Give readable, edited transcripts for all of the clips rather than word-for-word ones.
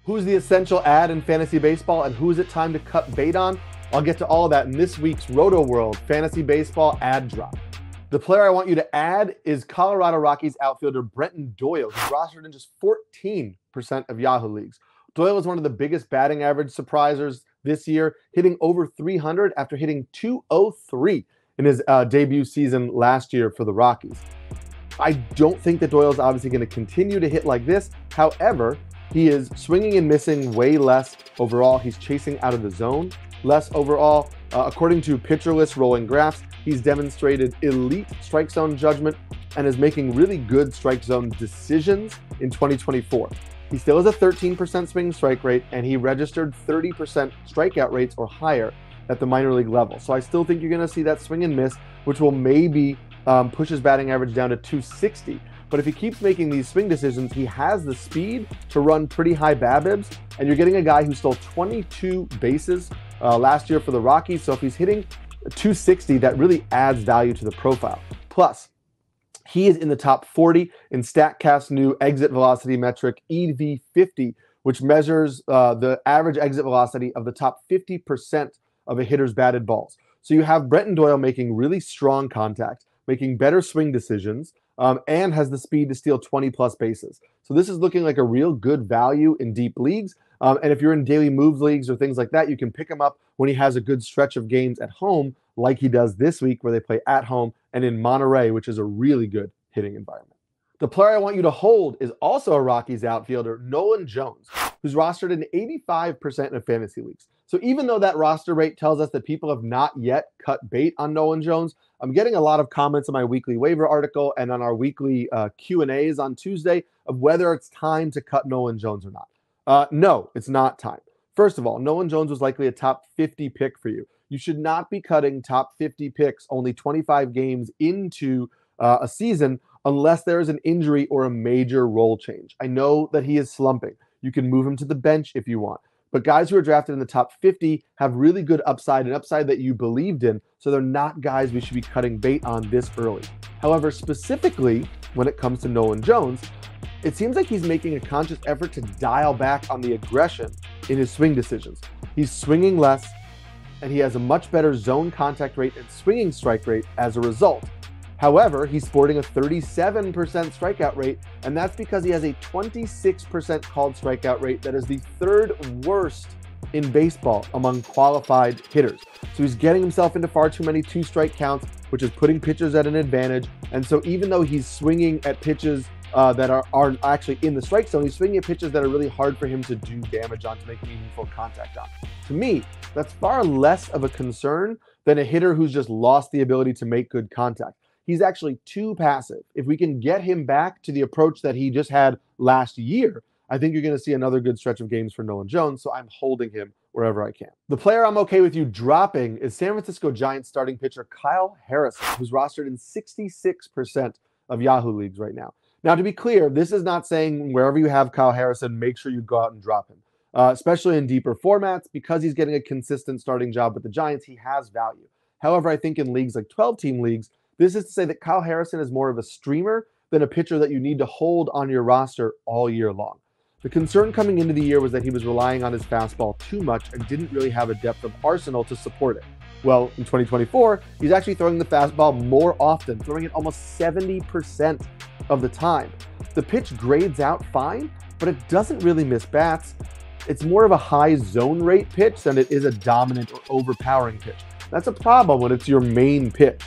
Who's the essential ad in fantasy baseball and who is it time to cut bait on? I'll get to all of that in this week's Rotoworld Fantasy Baseball Ad Drop. The player I want you to add is Colorado Rockies outfielder Brenton Doyle, who's rostered in just 14% of Yahoo leagues. Doyle is one of the biggest batting average surprisers this year, hitting over 300 after hitting 203 in his debut season last year for the Rockies. I don't think that Doyle is obviously going to continue to hit like this. However, he is swinging and missing way less overall. He's chasing out of the zone less overall. According to Pitcher List rolling graphs, he's demonstrated elite strike zone judgment and is making really good strike zone decisions in 2024. He still has a 13% swing strike rate, and he registered 30% strikeout rates or higher at the minor league level. So I still think you're going to see that swing and miss, which will maybe push his batting average down to 260. But if he keeps making these swing decisions, he has the speed to run pretty high BABIPs, and you're getting a guy who stole 22 bases last year for the Rockies. So if he's hitting 260, that really adds value to the profile. Plus, he is in the top 40 in StatCast's new exit velocity metric, EV50, which measures the average exit velocity of the top 50% of a hitter's batted balls. So you have Brenton Doyle making really strong contact, making better swing decisions, and has the speed to steal 20-plus bases. So this is looking like a real good value in deep leagues. And if you're in daily moves leagues or things like that, you can pick him up when he has a good stretch of games at home, like he does this week, where they play at home and in Monterey, which is a really good hitting environment. The player I want you to hold is also a Rockies outfielder, Nolan Jones, who's rostered in 85% of fantasy leagues. So even though that roster rate tells us that people have not yet cut bait on Nolan Jones, I'm getting a lot of comments on my weekly waiver article and on our weekly Q&As on Tuesday of whether it's time to cut Nolan Jones or not. No, it's not time. First of all, Nolan Jones was likely a top 50 pick for you. You should not be cutting top 50 picks only 25 games into a season unless there is an injury or a major role change. I know that he is slumping. You can move him to the bench if you want. But guys who are drafted in the top 50 have really good upside, an upside that you believed in, so they're not guys we should be cutting bait on this early. However, specifically when it comes to Nolan Jones, it seems like he's making a conscious effort to dial back on the aggression in his swing decisions. He's swinging less, and he has a much better zone contact rate and swinging strike rate as a result. However, he's sporting a 37% strikeout rate, and that's because he has a 26% called strikeout rate that is the third worst in baseball among qualified hitters. So he's getting himself into far too many two-strike counts, which is putting pitchers at an advantage. And so even though he's swinging at pitches that are actually in the strike zone, he's swinging at pitches that are really hard for him to do damage on, to make meaningful contact on. To me, that's far less of a concern than a hitter who's just lost the ability to make good contact. He's actually too passive. If we can get him back to the approach that he just had last year, I think you're going to see another good stretch of games for Nolan Jones, so I'm holding him wherever I can. The player I'm okay with you dropping is San Francisco Giants starting pitcher Kyle Harrison, who's rostered in 66% of Yahoo leagues right now. Now, to be clear, this is not saying wherever you have Kyle Harrison, make sure you go out and drop him. Especially in deeper formats, because he's getting a consistent starting job with the Giants, he has value. However, I think in leagues like 12-team leagues, this is to say that Kyle Harrison is more of a streamer than a pitcher that you need to hold on your roster all year long. The concern coming into the year was that he was relying on his fastball too much and didn't really have a depth of arsenal to support it. Well, in 2024, he's actually throwing the fastball more often, throwing it almost 70% of the time. The pitch grades out fine, but it doesn't really miss bats. It's more of a high zone rate pitch than it is a dominant or overpowering pitch. That's a problem when it's your main pitch.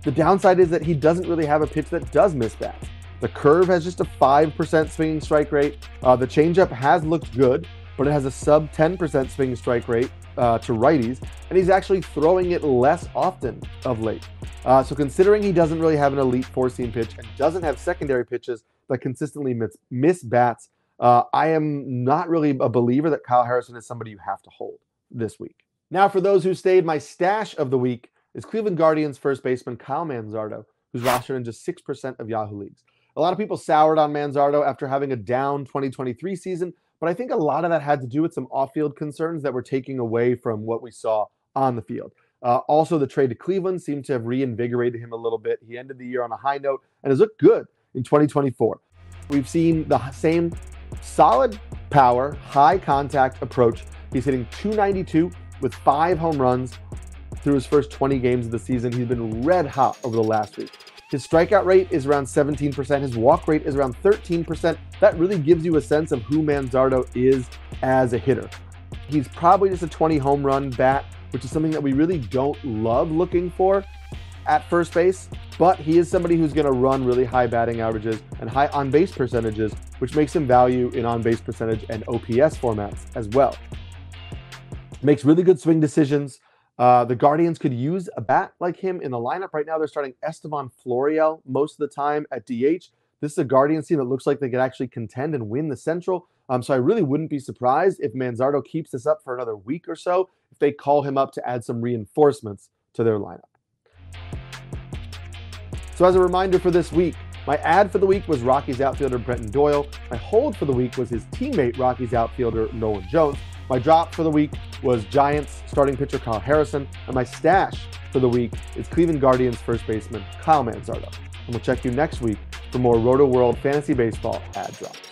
The downside is that he doesn't really have a pitch that does miss bats. The curve has just a 5% swinging strike rate. The changeup has looked good, but it has a sub 10% swinging strike rate to righties, and he's actually throwing it less often of late. So considering he doesn't really have an elite four-seam pitch and doesn't have secondary pitches that consistently miss bats, I am not really a believer that Kyle Harrison is somebody you have to hold this week. Now, for those who stayed, my stash of the week is Cleveland Guardians first baseman Kyle Manzardo, who's rostered in just 6% of Yahoo leagues. A lot of people soured on Manzardo after having a down 2023 season, but I think a lot of that had to do with some off-field concerns that were taking away from what we saw on the field. Also, the trade to Cleveland seemed to have reinvigorated him a little bit. He ended the year on a high note and has looked good in 2024. We've seen the same solid power, high contact approach. He's hitting .292 with 5 home runs through his first 20 games of the season. He's been red hot over the last week. His strikeout rate is around 17%. His walk rate is around 13%. That really gives you a sense of who Manzardo is as a hitter. He's probably just a 20 home run bat, which is something that we really don't love looking for at first base, but he is somebody who's going to run really high batting averages and high on-base percentages, which makes him value in on-base percentage and OPS formats as well. Makes really good swing decisions. The Guardians could use a bat like him in the lineup. Right now, they're starting Estevan Florial most of the time at DH. This is a Guardians team that looks like they could actually contend and win the Central. So I really wouldn't be surprised if Manzardo keeps this up for another week or so, if they call him up to add some reinforcements to their lineup. So as a reminder for this week, my ad for the week was Rockies outfielder Brenton Doyle. My hold for the week was his teammate, Rockies outfielder Nolan Jones. My drop for the week was Giants starting pitcher Kyle Harrison. And my stash for the week is Cleveland Guardians first baseman Kyle Manzardo. And we'll check you next week for more Rotoworld Fantasy Baseball ad drops.